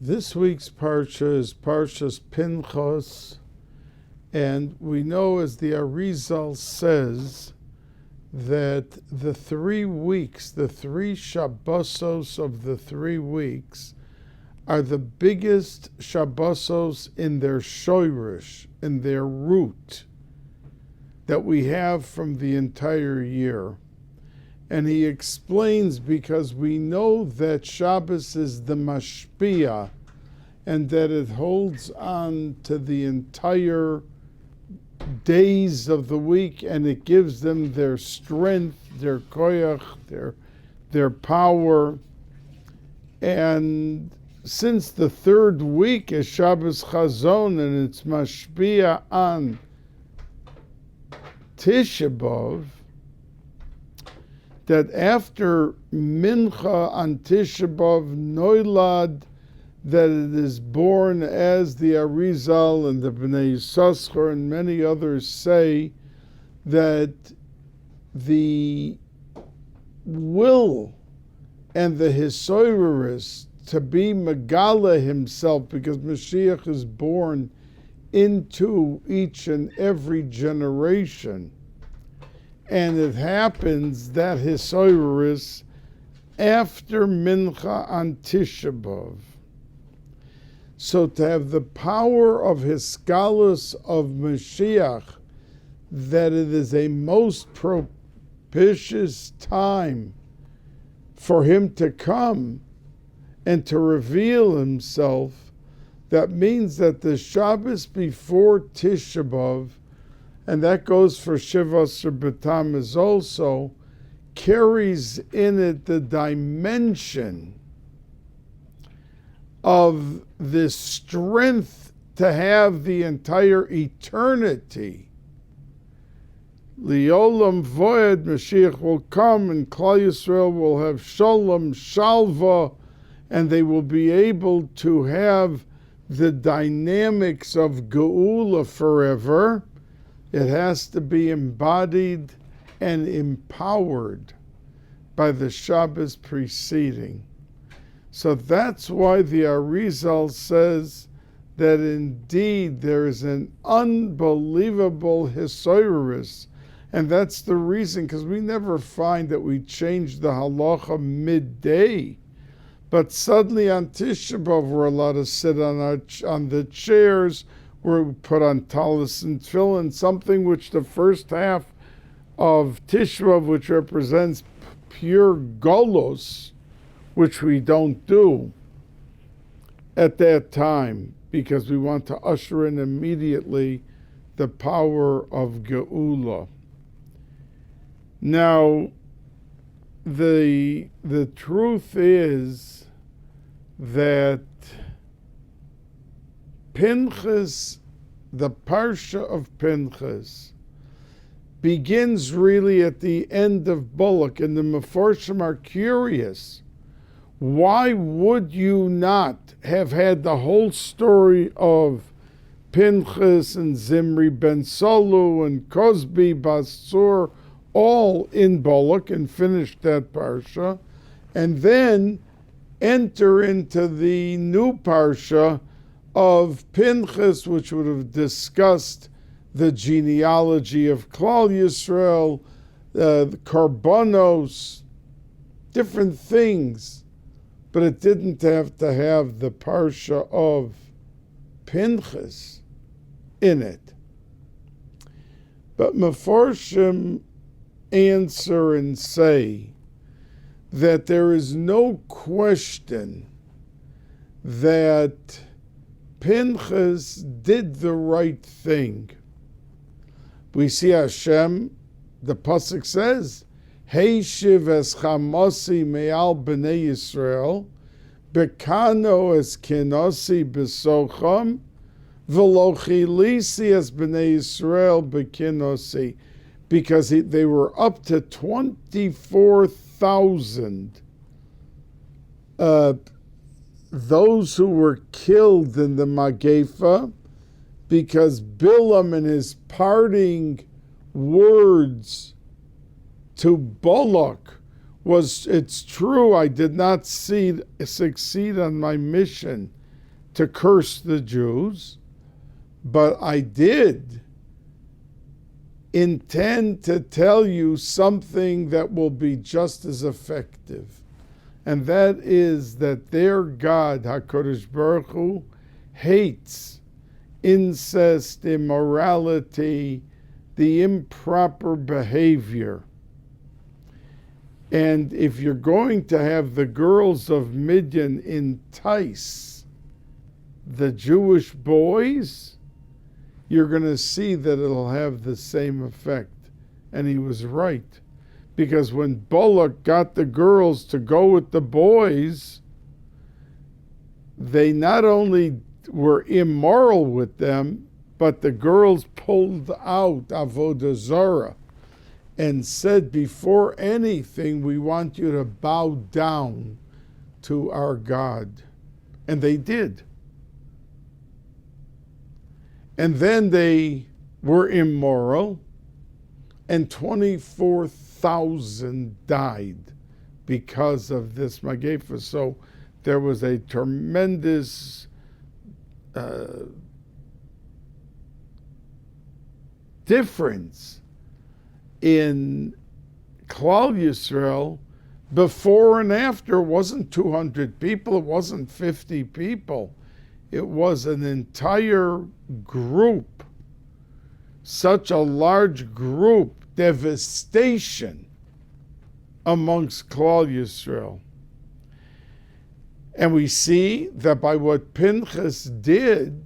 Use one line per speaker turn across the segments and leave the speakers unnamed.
This week's Parsha is Parshas Pinchas, and we know, as the Arizal says, that the 3 weeks, the 3 Shabbosos of the 3 weeks, are the biggest Shabbosos in their shoirish, in their root, that we have from the entire year. And he explains, because we know that Shabbos is the mashpia, and that it holds on to the entire days of the week, and it gives them their strength, their koyach, their power. And since the 3rd week is Shabbos Chazon, and it's mashpia on Tisha B'Av, that after Mincha on Tisha B'Av Noilad, that it is born, as the Arizal and the Bnei Yissaschar and many others say, that the will and the hisoiris to be Megala himself, because Mashiach is born into each and every generation. And it happens that hisoiris after Mincha on Tisha B'Av. So to have the power of Hiskalus of Mashiach, that it is a most propitious time for him to come and to reveal himself, that means that the Shabbos before Tisha B'Av, and that goes for Shivas B'Tammuz also, carries in it the dimension of this strength to have the entire eternity. Liolam Voed, Mashiach will come, and Klal Yisrael will have Shalom, Shalva, and they will be able to have the dynamics of Geula forever. It has to be embodied and empowered by the Shabbos preceding. So that's why the Arizal says that indeed there is an unbelievable hisoiris, and that's the reason, because we never find that we change the halacha midday, but suddenly on Tisha B'Av we're allowed to sit on the chairs, we put on talis and tefillin, something which the first half of Tisha B'Av, which represents pure golos, which we don't do at that time, because we want to usher in immediately the power of Geula. Now, the truth is that Pinchas, the Parsha of Pinchas, begins really at the end of Bullock, and the Meforshim are curious. Why would you not have had the whole story of Pinchas and Zimri ben Solu and Cosbi Basur all in Bullock and finish that Parsha, and then enter into the new Parsha of Pinchas, which would have discussed the genealogy of Klal Yisrael, the Karbonos, different things, but it didn't have to have the Parsha of Pinchas in it. But Meforshim answer and say that there is no question that Pinchas did the right thing. We see Hashem, the pasuk says, Heishiv es chamosi me'al b'nei Yisrael, bekano es kenosi b'socham, v'lo chilisi es b'nei Yisrael bekenosi, because they were up to 24,000 those who were killed in the Magefa, because Bilam in his parting words to Balak was, it's true, I did not succeed on my mission to curse the Jews, but I did intend to tell you something that will be just as effective. And that is that their God, HaKadosh Baruch Hu, hates incest, immorality, the improper behavior. And if you're going to have the girls of Midian entice the Jewish boys, you're going to see that it'll have the same effect. And he was right. Because when Balak got the girls to go with the boys, they not only were immoral with them, but the girls pulled out Avodah Zarah and said, before anything, we want you to bow down to our God. And they did. And then they were immoral, and 24,000 died because of this Magefa. So there was a tremendous difference in Klal Yisrael before and after. It wasn't 200 people, it wasn't 50 people. It was an entire group, such a large group, devastation amongst Klal Yisrael. And we see that by what Pinchas did,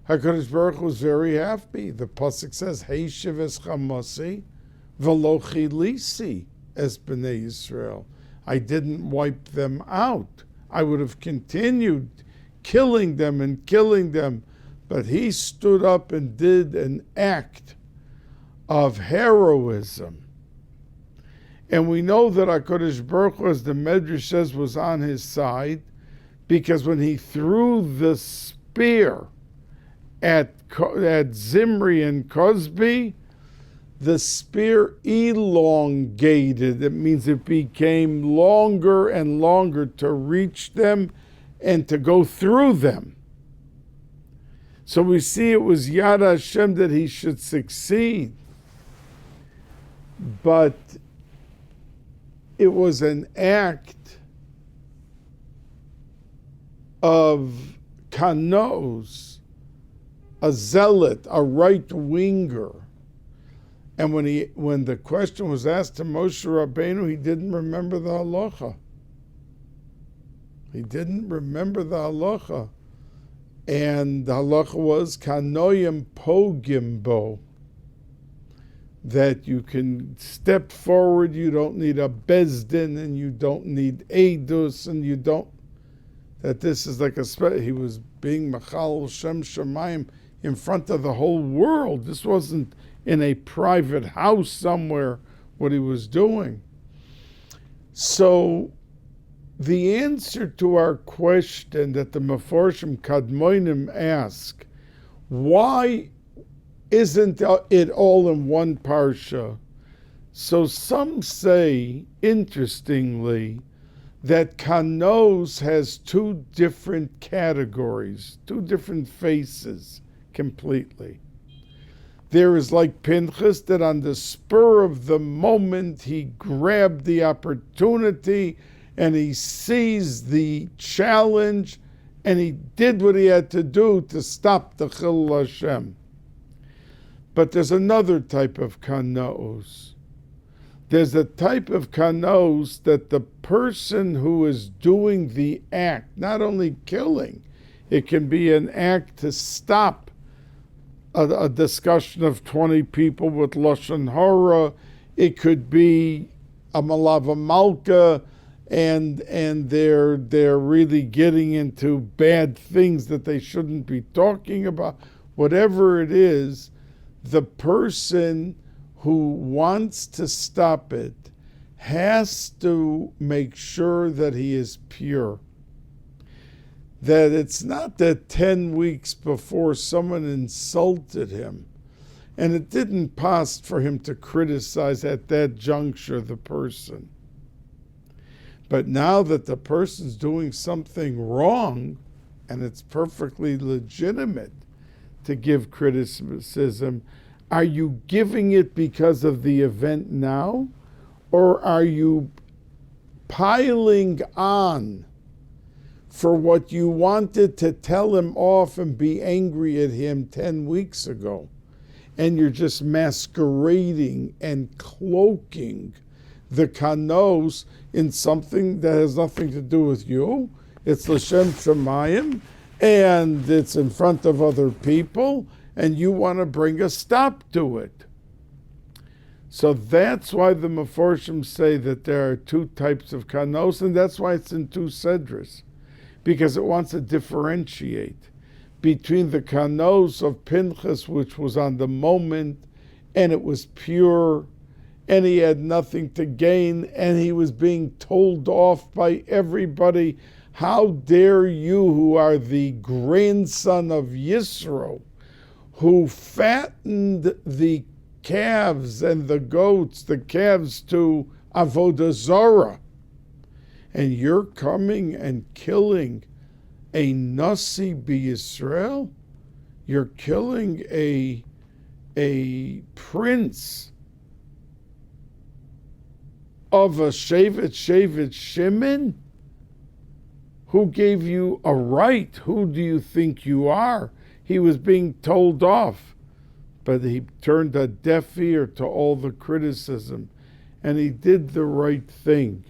HaKadosh Baruch Hu was very happy. The pasuk says, Heishiv es chamasi v'lo chilisi es b'nei Yisrael. I didn't wipe them out. I would have continued killing them, but he stood up and did an act of heroism. And we know that HaKadosh Baruch Hu, as the Medrash says, was on his side, because when he threw the spear at Zimri and Cosby, the spear elongated. It means it became longer and longer to reach them and to go through them. So we see it was Yad Hashem that he should succeed. But it was an act of kanos, a zealot, a right-winger. And when the question was asked to Moshe Rabbeinu, he didn't remember the halacha. He didn't remember the halacha. And the halacha was kanoyim pogimbo, that you can step forward, you don't need a bezdin, and you don't need edus, and you don't, that this is like he was being machal shem shamayim in front of the whole world. This wasn't in a private house somewhere what he was doing. So the answer to our question that the Meforshim Kadmonim ask, why isn't it all in one parsha? So some say, interestingly, that Kanos has two different categories, two different faces completely. There is like Pinchas, that on the spur of the moment he grabbed the opportunity and he seized the challenge and he did what he had to do to stop the Chillul Hashem. But there's another type of Kanos. There's a type of kanos that the person who is doing the act, not only killing, it can be an act to stop a discussion of 20 people with Lashon Hara. It could be a Malava Malka, and they're really getting into bad things that they shouldn't be talking about. Whatever it is, the person who wants to stop it has to make sure that he is pure. That it's not that 10 weeks before someone insulted him, and it didn't pass for him to criticize at that juncture the person. But now that the person's doing something wrong, and it's perfectly legitimate to give criticism, are you giving it because of the event now, or are you piling on for what you wanted to tell him off and be angry at him 10 weeks ago? And you're just masquerading and cloaking the kanos in something that has nothing to do with you. It's l'shem shamayim, and it's in front of other people, and you want to bring a stop to it. So that's why the Meforshim say that there are two types of kanos, and that's why it's in two sedras, because it wants to differentiate between the kanos of Pinchas, which was on the moment, and it was pure, and he had nothing to gain, and he was being told off by everybody. How dare you, who are the grandson of Yisro, who fattened the calves and the goats, the calves to Avodah Zarah, and you're coming and killing a Nasi b'Yisrael? You're killing a prince of a Shevet Shimon? Who gave you a right? Who do you think you are? He was being told off, but he turned a deaf ear to all the criticism, and he did the right thing.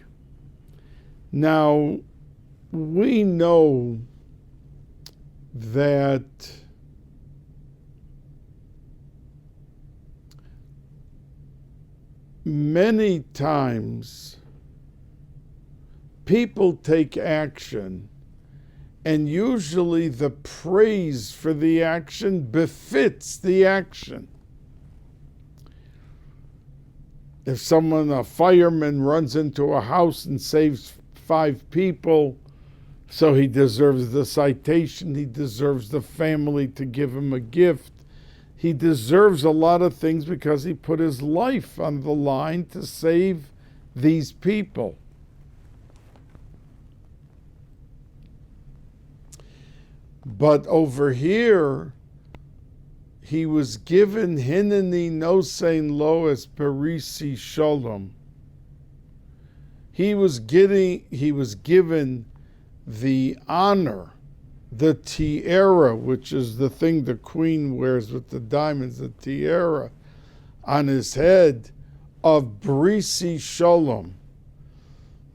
Now, we know that many times people take action, and usually the praise for the action befits the action. If a fireman runs into a house and saves 5 people, so he deserves the citation, he deserves the family to give him a gift. He deserves a lot of things because he put his life on the line to save these people. But over here, he was given Hineni Nosein Lo as Perisi Shalom. He was given the honor, the tiara, which is the thing the queen wears with the diamonds, the tiara on his head, of Brisi Shalom.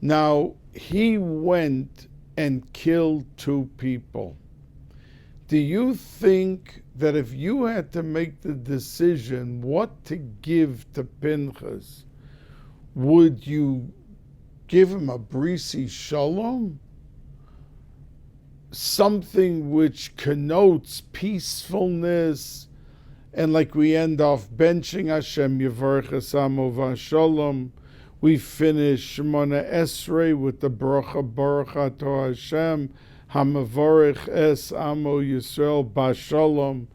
Now, he went and killed 2 people. Do you think that if you had to make the decision what to give to Pinchas, would you give him a Brisi Shalom? Something which connotes peacefulness, and like we end off benching Hashem Yevarech Esamo Vashalom, we finish Shemona Esrei with the Bracha Baruch Ato Hashem Hamavarech Es Amo Yisrael Bashalom.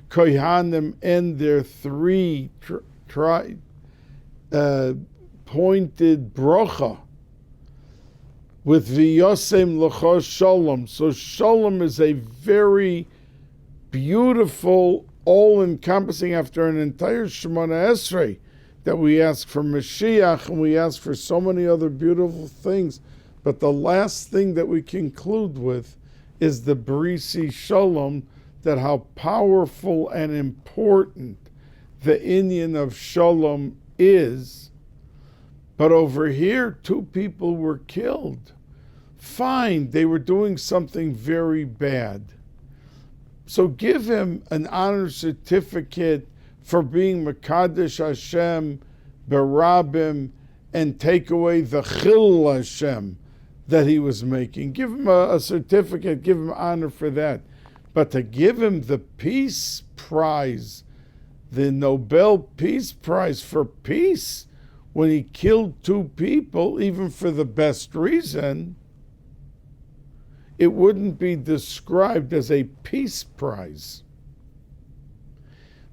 Kohanim end their 3 pointed bracha with V'yosem L'cho Shalom. So Shalom is a very beautiful, all-encompassing, after an entire Shemona Esrei that we ask for Mashiach, and we ask for so many other beautiful things. But the last thing that we conclude with is the Brisi Shalom, that how powerful and important the inyan of Shalom is. But over here, 2 people were killed. Fine, they were doing something very bad. So give him an honor certificate for being Mekadesh Hashem, Berabim, and take away the Chil Hashem that he was making. Give him a certificate, give him honor for that. But to give him the Peace Prize, the Nobel Peace Prize for peace, when he killed 2 people, even for the best reason, it wouldn't be described as a peace prize.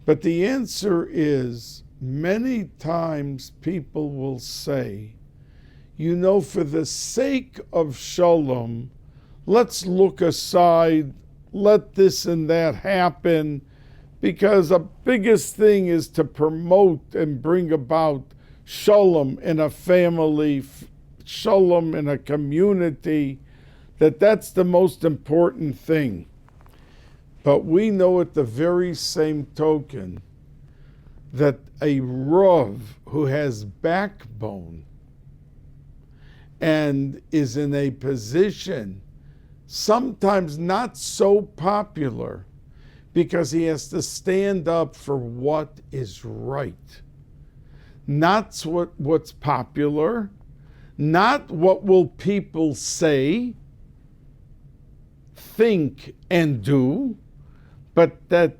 But the answer is, many times people will say, for the sake of Shalom, let's look aside, let this and that happen, because the biggest thing is to promote and bring about shalom in a family, shalom in a community, that's the most important thing. But we know at the very same token that a Rav who has backbone and is in a position sometimes not so popular because he has to stand up for what is right. Not what's popular, not what will people say, think, and do, but that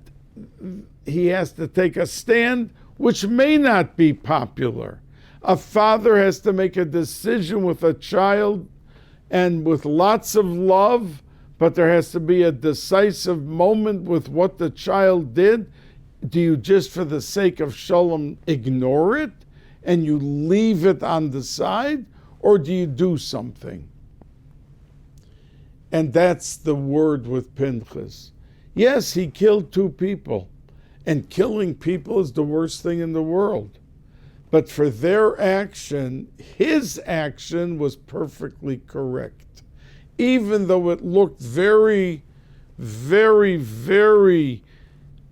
he has to take a stand which may not be popular. A father has to make a decision with a child and with lots of love, but there has to be a decisive moment with what the child did. Do you just for the sake of shalom ignore it and you leave it on the side, or do you do something? And that's the word with Pinchas. Yes, he killed 2 people, and killing people is the worst thing in the world. But for their action, his action was perfectly correct. Even though it looked very, very, very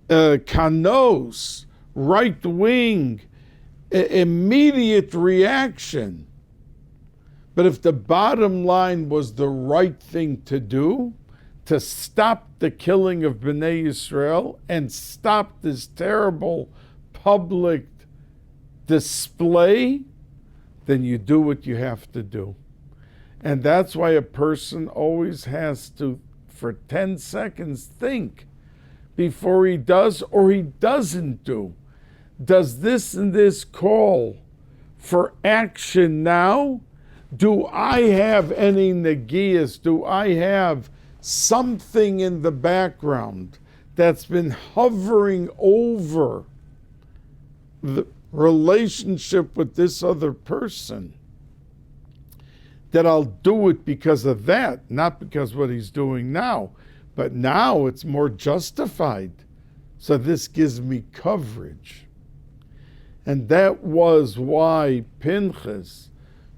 kanos, right-wing, immediate reaction. But if the bottom line was the right thing to do, to stop the killing of Bnei Yisrael and stop this terrible public display, then you do what you have to do. And that's why a person always has to, for 10 seconds, think before he does or he doesn't do. Does this and this call for action now? Do I have any negias? Do I have something in the background that's been hovering over the relationship with this other person, that I'll do it because of that, not because what he's doing now, but now it's more justified. So this gives me coverage. And that was why Pinchas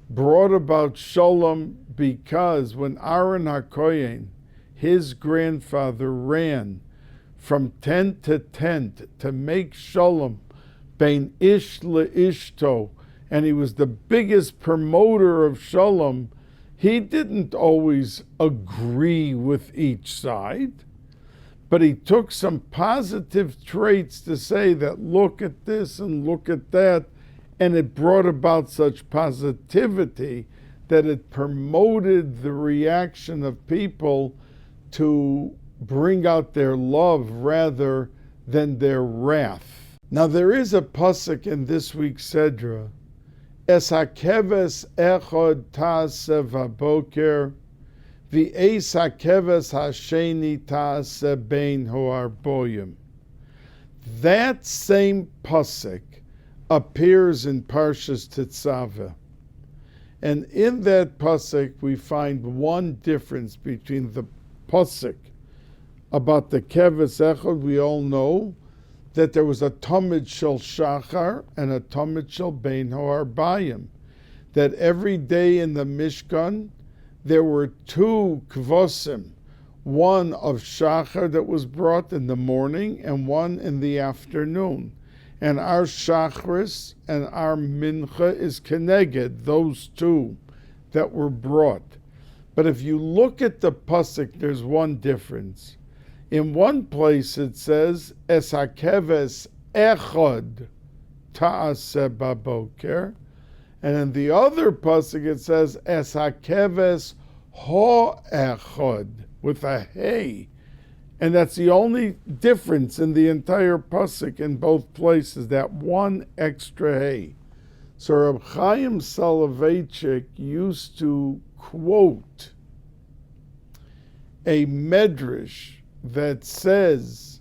brought about shalom, because when Aaron HaKohen, his grandfather, ran from tent to tent to make shalom bein ish le'ishto, and he was the biggest promoter of shalom, he didn't always agree with each side, but he took some positive traits to say that look at this and look at that, and it brought about such positivity that it promoted the reaction of people to bring out their love rather than their wrath. Now there is a pasuk in this week's Sedra, Es hakeves echad ta'aseh v'boker, v'eis hakeves hasheni ta'aseh bein ho'arboyim. That same pasuk appears in Parshas Tetzaveh. And in that pasuk we find one difference between the pasuk about the keves echad. We all know that there was a Tamid Shel Shachar and a Tamid Shel Bein Ho'arbayim, that every day in the Mishkan there were 2 kvosim, one of Shachar that was brought in the morning and one in the afternoon. And our Shachris and our Mincha is Keneged, those 2 that were brought. But if you look at the pasuk, there's one difference. In one place it says, Es hakeves echad ta'aseh baboker, and in the other pasuk it says, Es hakeves ho-echad, with a hey. And that's the only difference in the entire pasuk in both places, that one extra hey. So Reb Chaim Soloveitchik used to quote a medrash that says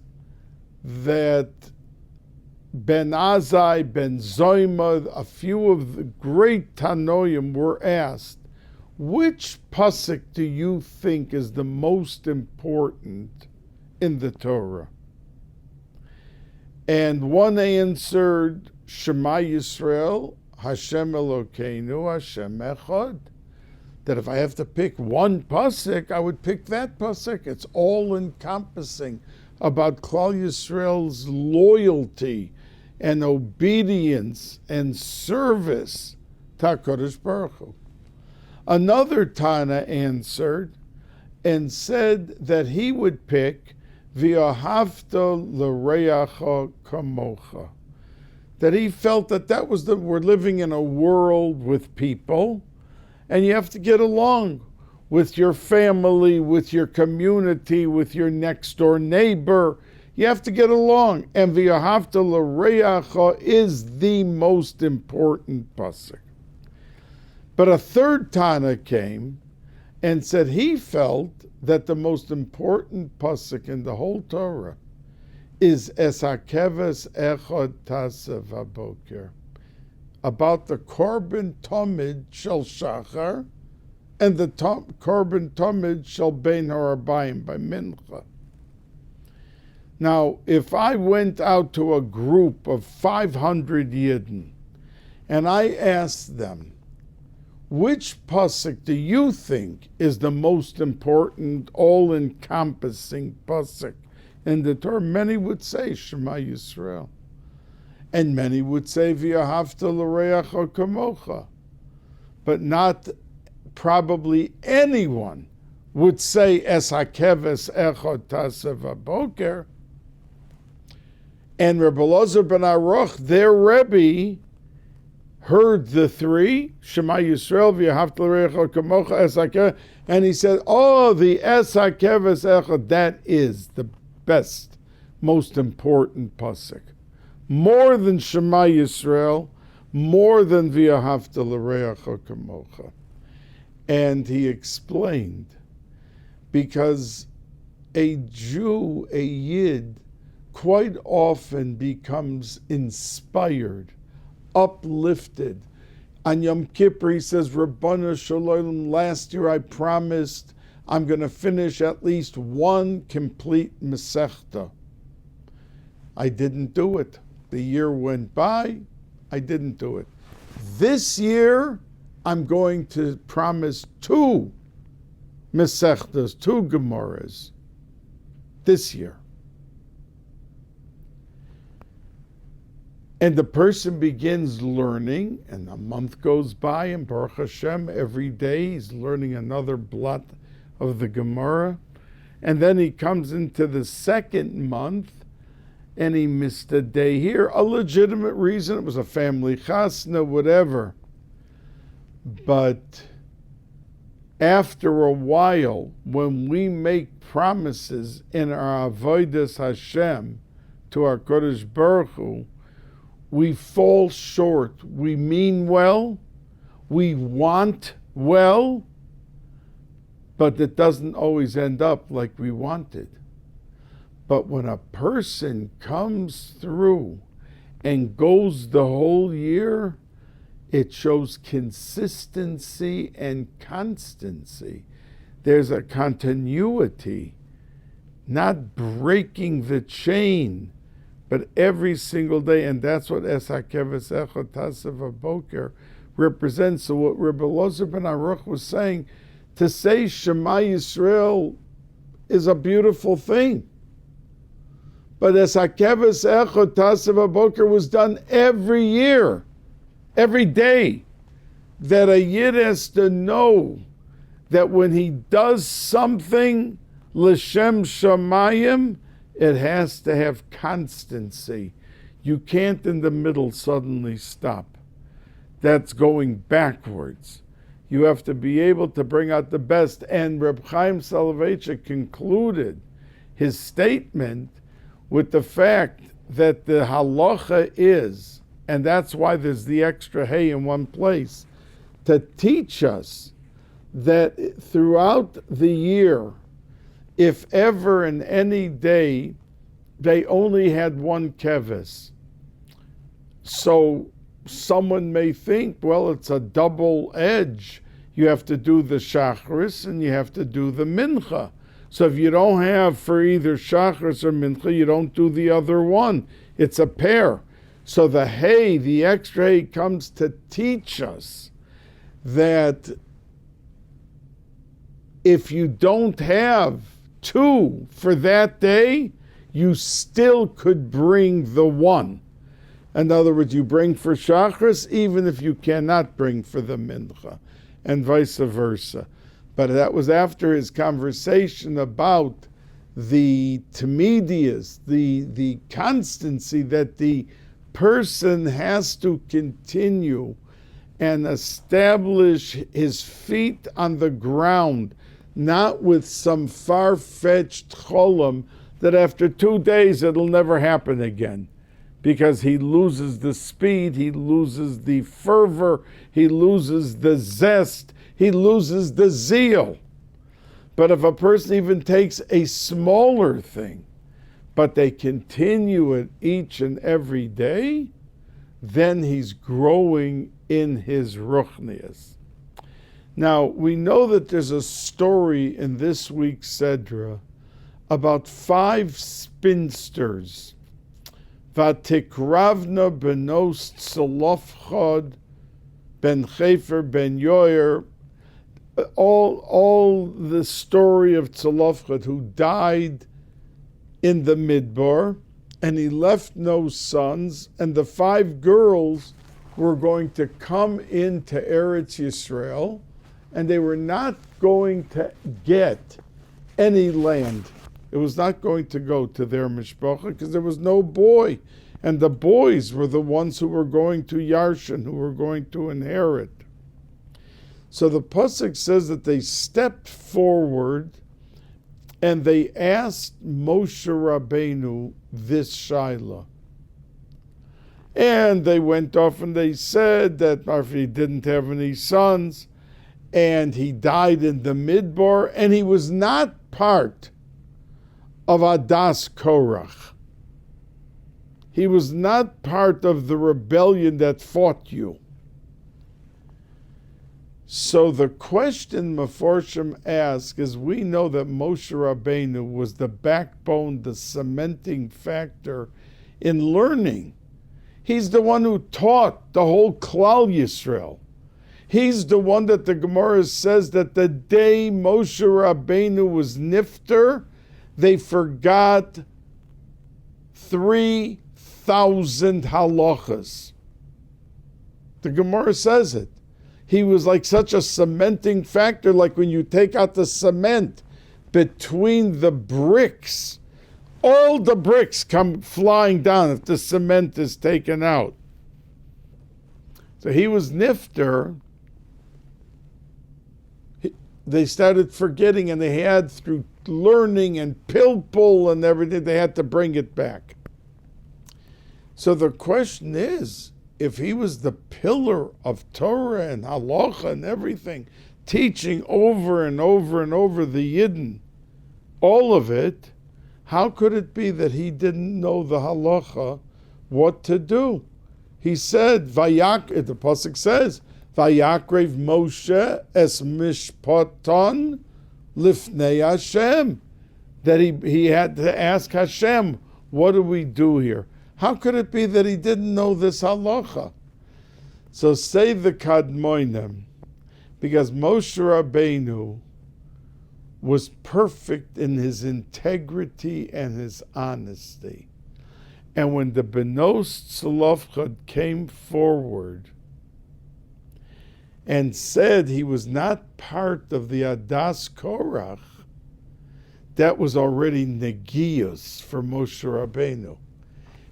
that Ben Azai, Ben Zoimad, a few of the great Tanoim were asked, which pasuk do you think is the most important in the Torah? And one answered, Shema Yisrael, Hashem Elokeinu, Hashem Echad. That if I have to pick one pasuk, I would pick that pasuk. It's all encompassing about Klal Yisrael's loyalty and obedience and service to HaKadosh Baruch Hu. Another Tana answered and said that he would pick V'ahavta l'reacha kamocha. That he felt that was we're living in a world with people, and you have to get along with your family, with your community, with your next door neighbor. You have to get along. And V'ahavta l'reacha is the most important pasuk. But a third Tana came and said he felt that the most important pasuk in the whole Torah is Es HaKeves Echad Tasev HaBoker, about the Korban Tomid Shel Shachar and the Korban Tomid Shel Bein HaRabayim by Mincha. Now, if I went out to a group of 500 Yidden and I asked them, which pasuk do you think is the most important, all-encompassing pasuk in the Torah? Many would say Shema Yisrael. And many would say V'ahavta l'reacha kamocha. But not probably anyone would say Es HaKeves Echad Tasev HaBoker. And Rabbi Elazar ben Aruch, their Rebbe, heard the three, Shema Yisrael, V'ahavta l'reacha kamocha, Es HaKeves, and he said, the Es HaKeves Echad, that is the best, most important pasuk. More than Shema Yisrael, more than V'ahavta l'reacha kamocha. And he explained, because a Jew, a Yid, quite often becomes inspired, uplifted. On Yom Kippur, he says, Rabbana Shalom, last year I promised I'm going to finish at least one complete Masechta. I didn't do it. The year went by, I didn't do it. This year, I'm going to promise 2 Masechtas, 2 Gemaras. This year. And the person begins learning, and a month goes by, and Baruch Hashem, every day he's learning another blot of the Gemara. And then he comes into the second month, and he missed a day here. A legitimate reason, it was a family chasna, whatever. But after a while, when we make promises in our Avodas Hashem to our Kodesh Baruch Hu, we fall short. We mean well, we want well, but it doesn't always end up like we wanted. But when a person comes through and goes the whole year, it shows consistency and constancy. There's a continuity, not breaking the chain, but every single day, and that's what Es HaKeves Echad Tasev HaBoker represents. So what Rabbi Elazar ben Aruch was saying, to say Shema Yisrael is a beautiful thing. But Es HaKeves Echad Tasev HaBoker was done every year, every day, that a Yid has to know that when he does something L'Shem Shamayim, it has to have constancy. You can't in the middle suddenly stop. That's going backwards. You have to be able to bring out the best. And Reb Chaim Soloveitchik concluded his statement with the fact that the halacha is, and that's why there's the extra hay in one place, to teach us that throughout the year, if ever in any day they only had one keves, so someone may think, well, it's a double edge. You have to do the Shacharis and you have to do the Mincha. So if you don't have for either Shacharis or Mincha, you don't do the other one. It's a pair. So the hay, the extra hay, comes to teach us that if you don't have two for that day, you still could bring the one. In other words, you bring for Shacharis even if you cannot bring for the Mincha, and vice versa. But that was after his conversation about the Tamidias, the constancy that the person has to continue and establish his feet on the ground, not with some far-fetched cholam that after 2 days it'll never happen again. Because he loses the speed, he loses the fervor, he loses the zest, he loses the zeal. But if a person even takes a smaller thing, but they continue it each and every day, then he's growing in his ruchnias. Now, we know that there's a story in this week's Sedra about 5 spinsters. Vatikravna benos Tzolofchad ben Chefer ben Yoyer, all the story of Tzolofchad, who died in the Midbar, and he left no sons, and the 5 girls were going to come into Eretz Yisrael, and they were not going to get any land. It was not going to go to their mishpacha because there was no boy. And the boys were the ones who were going to Yarshin, who were going to inherit. So the pasuk says that they stepped forward and they asked Moshe Rabbeinu this shaila. And they went off and they said that he didn't have any sons and he died in the Midbar and he was not part of Adas Korach. He was not part of the rebellion that fought you. So the question Meforshim ask is, we know that Moshe Rabbeinu was the backbone, the cementing factor in learning. He's the one who taught the whole Klal Yisrael. He's the one that the Gemara says that the day Moshe Rabbeinu was nifter, they forgot 3,000 halachas. The Gemara says it. He was like such a cementing factor, like when you take out the cement between the bricks, all the bricks come flying down if the cement is taken out. So he was nifter. They started forgetting, and they had, through learning and pilpul and everything, they had to bring it back. So the question is, if he was the pillar of Torah and halacha and everything, teaching over and over and over the Yidden, all of it, how could it be that he didn't know the halacha, what to do? He said, the pasuk says, Vayakrev Moshe es mishpaton lifnei Hashem, that he had to ask Hashem, what do we do here? How could it be that he didn't know this halacha? So say the Kadmonim, because Moshe Rabbeinu was perfect in his integrity and his honesty. And when the Benos Tzolofchad came forward and said he was not part of the Adas Korach, that was already negius for Moshe Rabbeinu.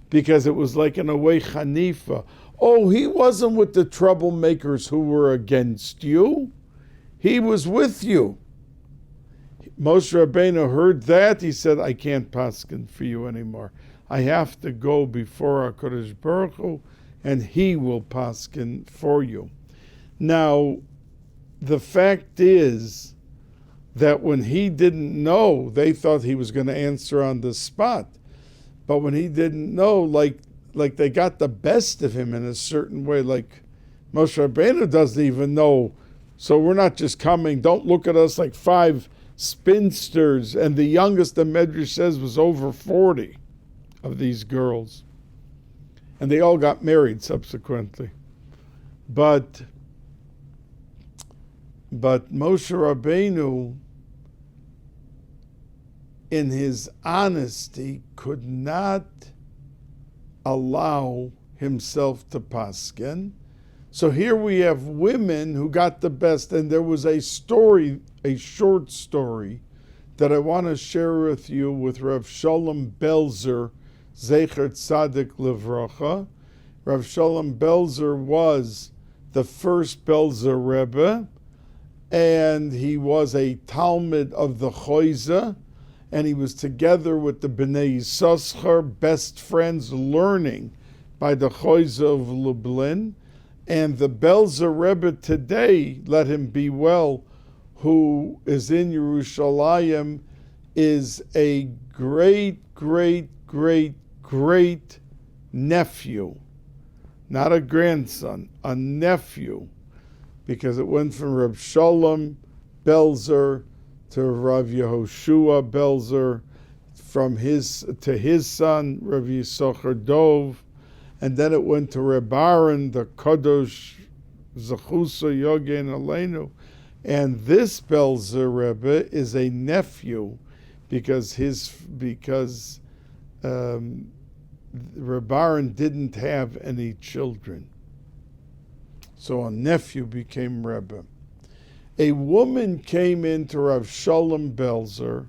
Because it was like, in a way, Hanifa. Oh, he wasn't with the troublemakers who were against you. He was with you. Moshe Rabbeinu heard that. He said, I can't paskin for you anymore. I have to go before HaKadosh Baruch Hu, and he will paskin for you. Now, the fact is that when he didn't know, they thought he was going to answer on the spot. But when he didn't know, like they got the best of him in a certain way, like Moshe Rabbeinu doesn't even know So we're not just coming, don't look at us like 5 spinsters, and the youngest, the Medrash says, was over 40 of these girls. And they all got married subsequently. But Moshe Rabbeinu, in his honesty, could not allow himself to paskin. So here we have women who got the best, and there was a story, a short story, that I want to share with you with Rav Shalom Belzer, Zecher Tzadik Livracha. Rav Shalom Belzer was the first Belzer Rebbe, and he was a Talmud of the Choyza, and he was together with the Bnei Yissaschar, best friends, learning by the Choyza of Lublin. And the Belzer Rebbe today, let him be well, who is in Yerushalayim, is a great, great, great, great nephew. Not a grandson, a nephew. Because it went from Reb Shalom Belzer to Rav Yehoshua Belzer, from his son, Rav Yisachar Dov, and then it went to Reb Aaron, the Kadosh Zechusa Yogen Aleinu. And this Belzer Rebbe is a nephew because Reb Aaron didn't have any children. So a nephew became Rebbe. A woman came into Rav Shalom Belzer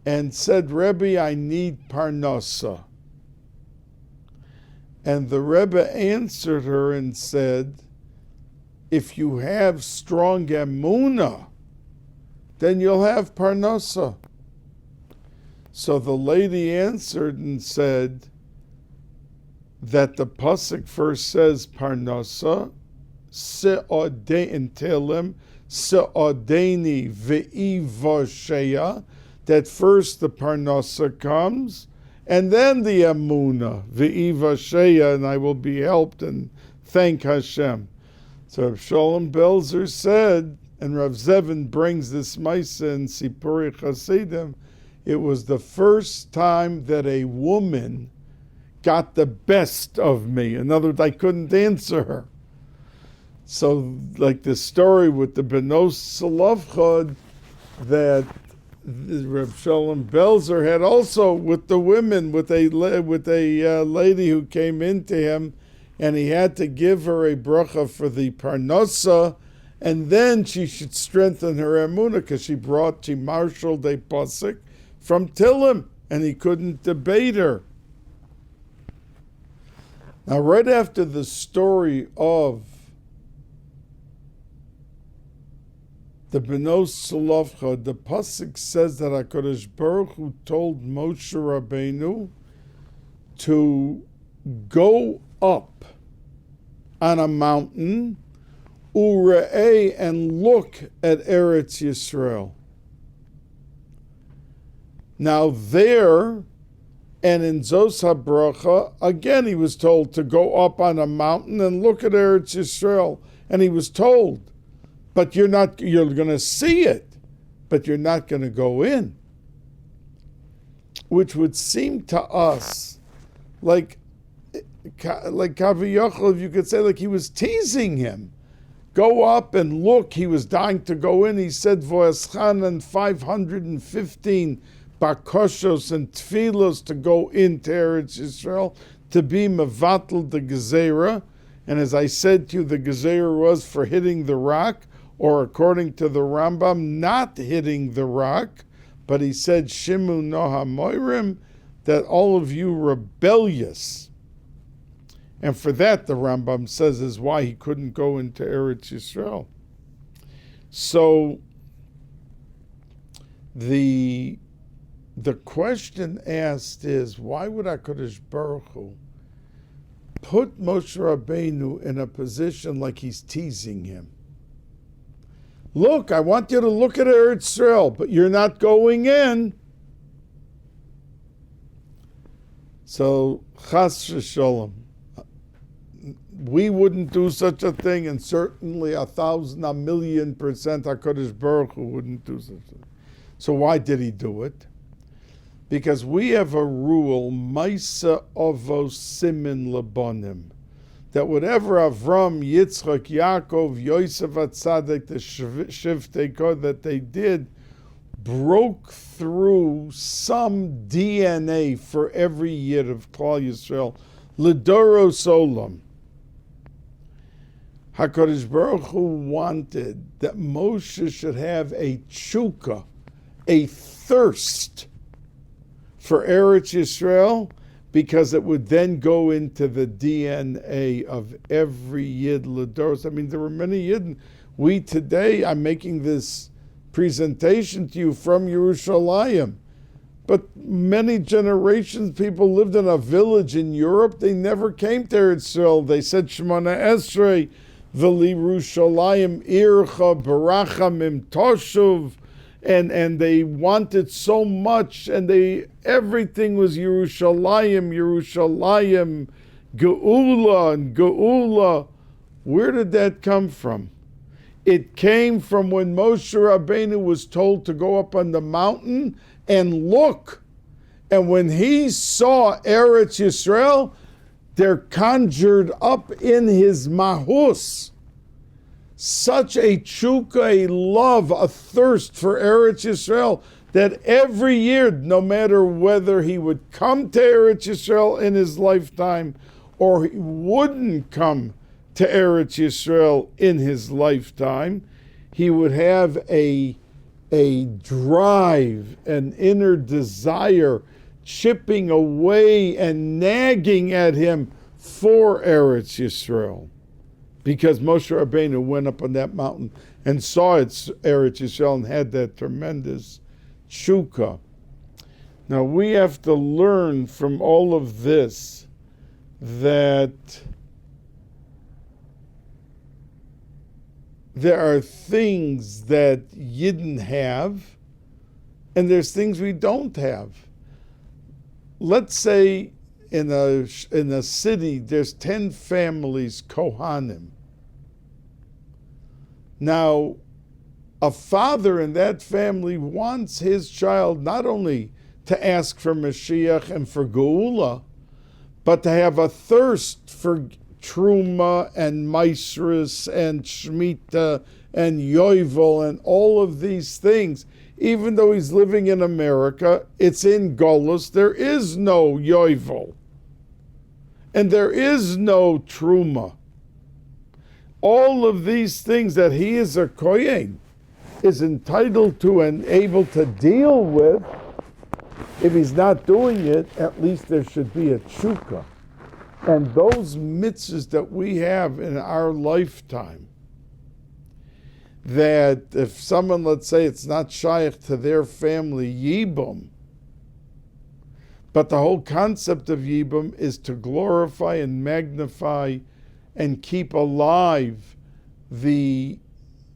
and said, Rebbe, I need parnasa. And the Rebbe answered her and said, if you have strong emunah, then you'll have parnasa. So the lady answered and said that the pasuk first says parnasa, se'odei in Tehillim, se'odeni ve'ivosheya, that first the parnasa comes, and then the emunah, ve'ivosheya, and I will be helped, and thank Hashem. So Rav Shalom Belzer said, and Rav Zevin brings this Maisa in Sipurei Chasidim, it was the first time that a woman got the best of me. In other words, I couldn't answer her. So, like the story with the Benos Salavchad, that Rav Shalom Belzer had also with the women, with a lady who came into him, and he had to give her a bracha for the parnasa, and then she should strengthen her emunah, because she marshaled a pasuk from Tillim, and he couldn't debate her. Now, right after the story of the Benos Salavcha, the pasuk says that HaKadosh Baruch Hu told Moshe Rabbeinu to go up on a mountain, ure'eh, and look at Eretz Yisrael. Now there, and in Zos HaBracha, again he was told to go up on a mountain and look at Eretz Yisrael. And he was told, but you're going to see it, but you're not going to go in. Which would seem to us like Kaviyachal, you could say, like he was teasing him. Go up and look. He was dying to go in. He said, Vo'eschan, 515 bakoshos and tfilos to go into Eretz Yisrael, to be mevatel the gezerah. And as I said to you, the gezerah was for hitting the rock, or according to the Rambam, not hitting the rock. But he said, Shimu noha moirim, that all of you rebellious. And for that, the Rambam says, is why he couldn't go into Eretz Yisrael. So the question asked is, why would HaKadosh Baruch Hu put Moshe Rabbeinu in a position like he's teasing him? Look, I want you to look at Eretz Yisrael, but you're not going in. So, Chas v'sholom, we wouldn't do such a thing, and certainly 1,000,000,000% HaKadosh Baruch Hu wouldn't do such a thing. So why did he do it? Because we have a rule, Maisa Ovo Simin Labonim, that whatever Avram, Yitzchak, Yaakov, Yosef HaTzadik, the Shiftei Kod that they did, broke through some DNA for every Yid of Klal Yisrael, L'doros Olam. HaKadosh Baruch Hu wanted that Moshe should have a tshuka, a thirst for Eretz Yisrael, because it would then go into the DNA of every Yid L'doros. I mean, there were many Yid. We today, I'm making this presentation to you from Yerushalayim, but many generations people lived in a village in Europe. They never came to Eretz Yisrael. They said Shemona Esrei, V'li Yerushalayim Ircha Barachamim Toshuv, and they wanted so much, and everything was Yerushalayim, Yerushalayim, Geula and Geula. Where did that come from? It came from when Moshe Rabbeinu was told to go up on the mountain and look. And when he saw Eretz Yisrael, there conjured up in his mahus such a tshuka, a love, a thirst for Eretz Yisrael, that every year, no matter whether he would come to Eretz Yisrael in his lifetime or he wouldn't come to Eretz Yisrael in his lifetime, he would have a drive, an inner desire, chipping away and nagging at him for Eretz Yisrael. Because Moshe Rabbeinu went up on that mountain and saw Eretz Yisrael and had that tremendous tshuka. Now we have to learn from all of this that there are things that Yidden have, and there's things we don't have. Let's say in a city there's 10 families Kohanim. Now, a father in that family wants his child not only to ask for Mashiach and for Geula, but to have a thirst for Truma and Maisris and Shemitah and Yovel and all of these things. Even though he's living in America, it's in Golus, there is no Yovel. And there is no Truma. All of these things that he is a Kohen is entitled to and able to deal with. If he's not doing it, at least there should be a tshuka. And those mitzvahs that we have in our lifetime, that if someone, let's say, it's not shaykh to their family, yibum, but the whole concept of yibum is to glorify and magnify and keep alive the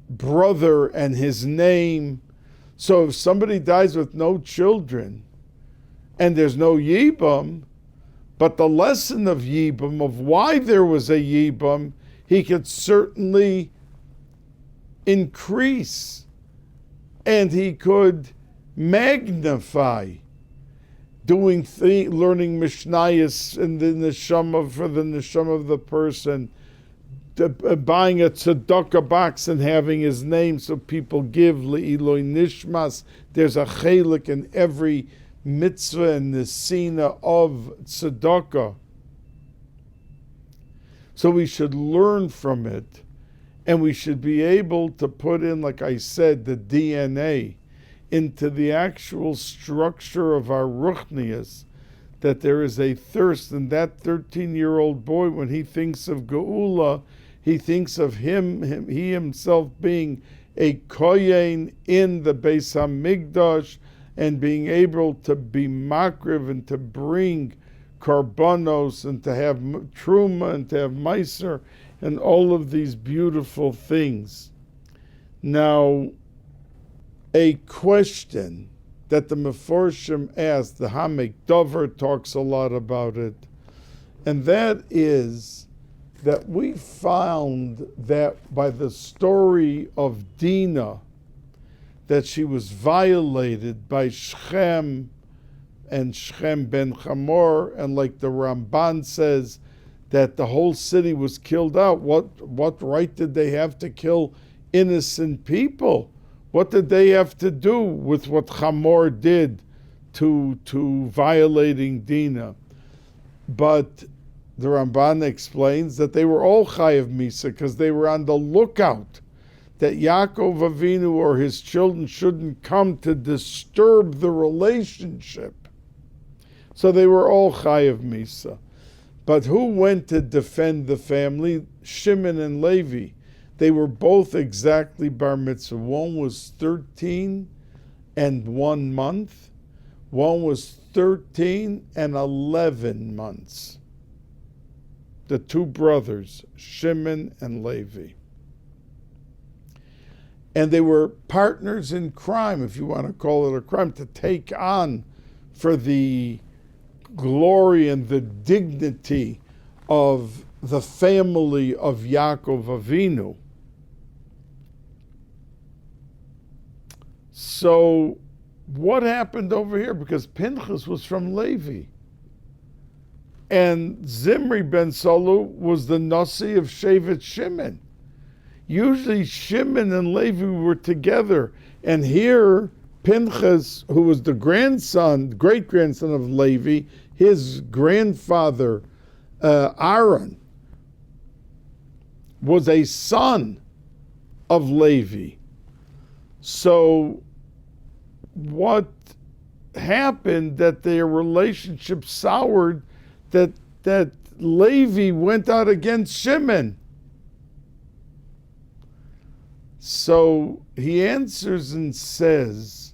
brother and his name. So if somebody dies with no children and there's no yibum, but the lesson of yibum, of why there was a yibum, he could certainly increase and he could magnify doing learning Mishnayos in the neshama, for the neshama of the person, buying a tzedakah box and having his name so people give le'iloi nishmas. There's a chelik in every mitzvah and nesina of tzedakah. So we should learn from it, and we should be able to put in, like I said, the DNA into the actual structure of our ruchnias, that there is a thirst. And that 13-year-old boy, when he thinks of Geula, he thinks of he himself being a kohen in the Bais HaMikdash and being able to be makriv and to bring karbanos and to have truma and to have meiser and all of these beautiful things. Now, a question that the Meforshim asked, the Hamek Dover talks a lot about it, and that is that we found that by the story of Dinah, that she was violated by Shechem and Shechem ben Hamor, and like the Ramban says, that the whole city was killed out. What right did they have to kill innocent people? What did they have to do with what Hamor did to violating Dinah? But the Ramban explains that they were all chayav misa because they were on the lookout that Yaakov Avinu or his children shouldn't come to disturb the relationship. So they were all chayav misa. But who went to defend the family? Shimon and Levi. They were both exactly bar mitzvah. One was 13 and 1 month. One was 13 and 11 months. The two brothers, Shimon and Levi. And they were partners in crime, if you want to call it a crime, to take on for the glory and the dignity of the family of Yaakov Avinu. So what happened over here? Because Pinchas was from Levi. And Zimri ben Salu was the Nasi of Shevet Shimon. Usually Shimon and Levi were together. And here, Pinchas, who was the great-grandson of Levi, his grandfather, Aaron, was a son of Levi. So what happened that their relationship soured, that Levi went out against Shimon? So he answers and says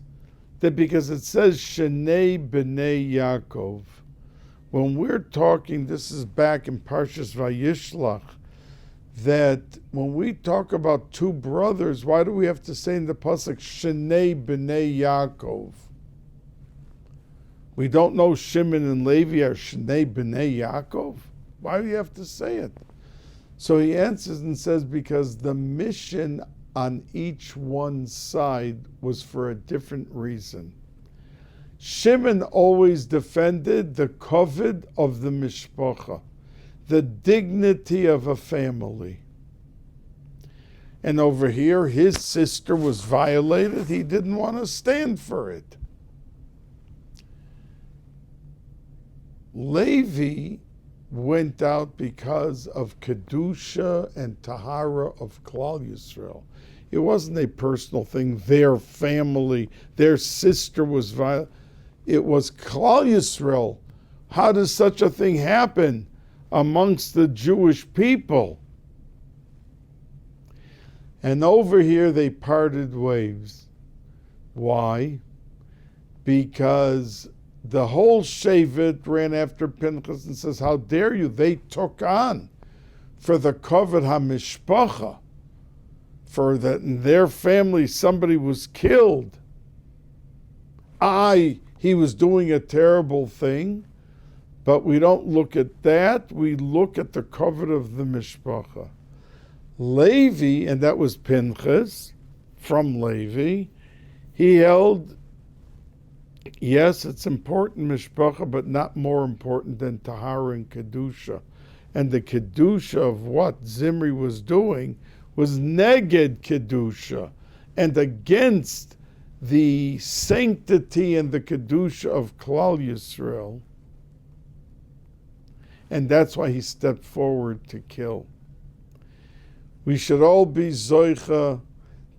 that because it says Shnei B'nei Yaakov, when we're talking, this is back in Parshas Vayishlach, that when we talk about two brothers, why do we have to say in the pasuk Shnei B'nei Yaakov? We don't know Shimon and Levi are Shnei B'nei Yaakov? Why do you have to say it? So he answers and says because the mission on each one's side was for a different reason. Shimon always defended the kavod of the mishpacha, the dignity of a family. And over here, his sister was violated. He didn't want to stand for it. Levi went out because of Kedusha and Tahara of Klal Yisrael. It wasn't a personal thing. Their family, their sister was violent. It was Klal Yisrael. How does such a thing happen amongst the Jewish people? And over here they parted ways. Why? Because the whole Shevet ran after Pinchas and says, how dare you? They took on for the kavod hamishpacha, for that in their family somebody was killed. He was doing a terrible thing, but we don't look at that. We look at the kavod of the mishpacha. Levi, and that was Pinchas from Levi, he held, yes, it's important, mishpacha, but not more important than tahara and kedusha. And the kedusha of what Zimri was doing was neged kedusha, and against the sanctity and the kedusha of Klal Yisrael. And that's why he stepped forward to kill. We should all be zoicha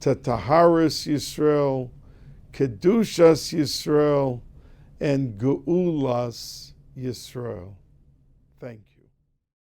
to taharas Yisrael, kedushas Yisrael, and geulas Yisrael. Thank you.